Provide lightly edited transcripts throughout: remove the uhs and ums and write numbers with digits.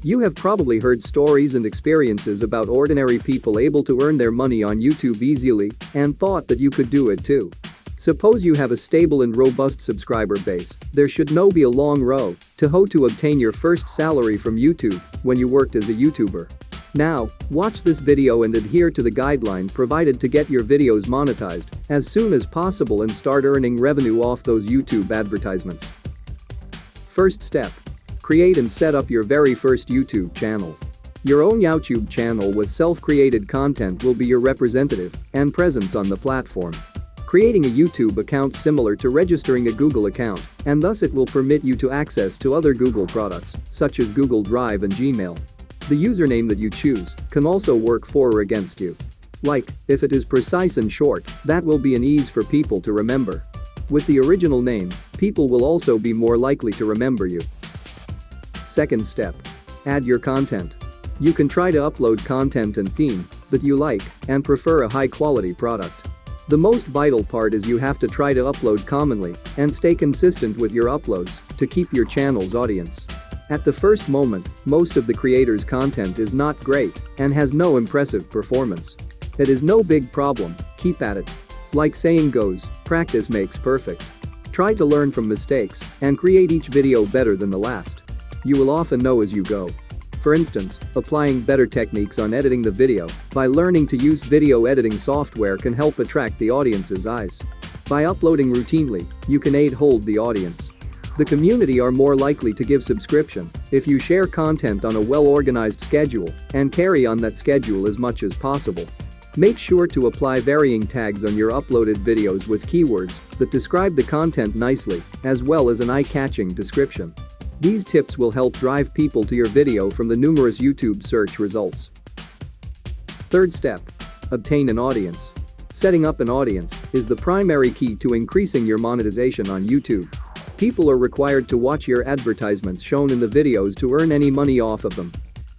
You have probably heard stories and experiences about ordinary people able to earn their money on YouTube easily and thought that you could do it too. Suppose you have a stable and robust subscriber base, there should no be a long row to hoe to obtain your first salary from YouTube when you worked as a YouTuber. Now, watch this video and adhere to the guideline provided to get your videos monetized as soon as possible and start earning revenue off those YouTube advertisements. First step. Create and set up your very first YouTube channel. Your own YouTube channel with self-created content will be your representative and presence on the platform. Creating a YouTube account similar to registering a Google account, and thus it will permit you to access to other Google products, such as Google Drive and Gmail. The username that you choose can also work for or against you. Like, if it is precise and short, that will be an ease for people to remember. With the original name, people will also be more likely to remember you. Second step. Add your content. You can try to upload content and theme that you like and prefer a high-quality product. The most vital part is you have to try to upload commonly and stay consistent with your uploads to keep your channel's audience. At the first moment, most of the creator's content is not great and has no impressive performance. It is no big problem, keep at it. Like saying goes, practice makes perfect. Try to learn from mistakes and create each video better than the last. You will often know as you go. For instance, applying better techniques on editing the video by learning to use video editing software can help attract the audience's eyes. By uploading routinely, you can hold the audience. The community are more likely to give subscription if you share content on a well-organized schedule and carry on that schedule as much as possible. Make sure to apply varying tags on your uploaded videos with keywords that describe the content nicely, as well as an eye-catching description. These tips will help drive people to your video from the numerous YouTube search results. Third step. Obtain an audience. Setting up an audience is the primary key to increasing your monetization on YouTube. People are required to watch your advertisements shown in the videos to earn any money off of them.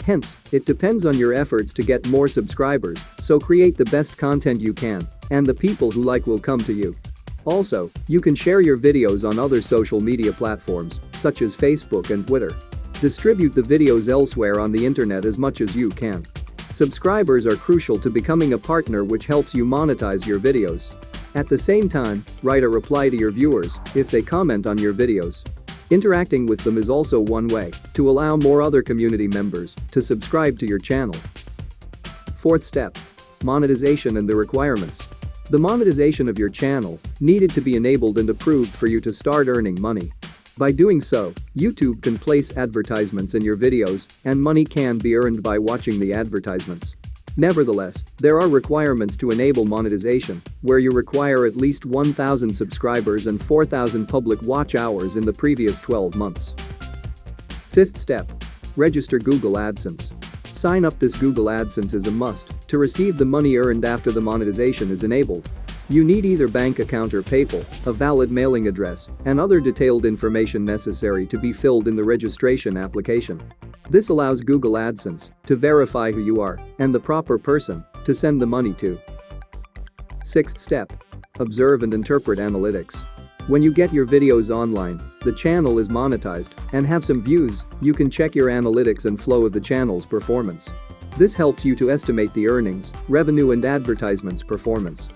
Hence, it depends on your efforts to get more subscribers, so create the best content you can, and the people who like will come to you. Also, you can share your videos on other social media platforms, such as Facebook and Twitter. Distribute the videos elsewhere on the internet as much as you can. Subscribers are crucial to becoming a partner, which helps you monetize your videos. At the same time, write a reply to your viewers if they comment on your videos. Interacting with them is also one way to allow more other community members to subscribe to your channel. Fourth step. Monetization and the requirements. The monetization of your channel needed to be enabled and approved for you to start earning money. By doing so, YouTube can place advertisements in your videos and money can be earned by watching the advertisements. Nevertheless, there are requirements to enable monetization, where you require at least 1,000 subscribers and 4,000 public watch hours in the previous 12 months. Fifth step. Register Google Adsense. Sign up. This Google Adsense is a must to receive the money earned after the monetization is enabled. You need either bank account or PayPal, a valid mailing address, and other detailed information necessary to be filled in the registration application. This allows Google Adsense to verify who you are and the proper person to send the money to. Sixth step. Observe and interpret analytics. When you get your videos online, the channel is monetized, and have some views, you can check your analytics and flow of the channel's performance. This helps you to estimate the earnings, revenue and advertisements performance.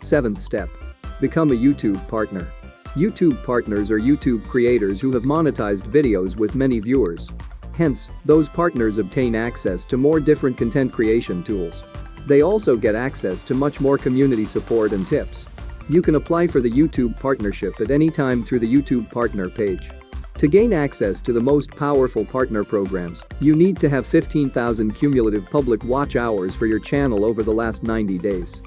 Seventh step. Become a YouTube partner. YouTube partners are YouTube creators who have monetized videos with many viewers. Hence, those partners obtain access to more different content creation tools. They also get access to much more community support and tips. You can apply for the YouTube partnership at any time through the YouTube partner page. To gain access to the most powerful partner programs, you need to have 15,000 cumulative public watch hours for your channel over the last 90 days.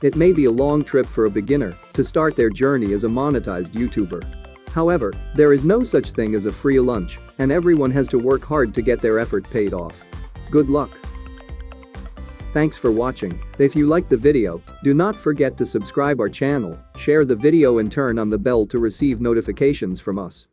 It may be a long trip for a beginner to start their journey as a monetized YouTuber. However, there is no such thing as a free lunch, and everyone has to work hard to get their effort paid off. Good luck! Thanks for watching. If you liked the video, do not forget to subscribe our channel, share the video and turn on the bell to receive notifications from us.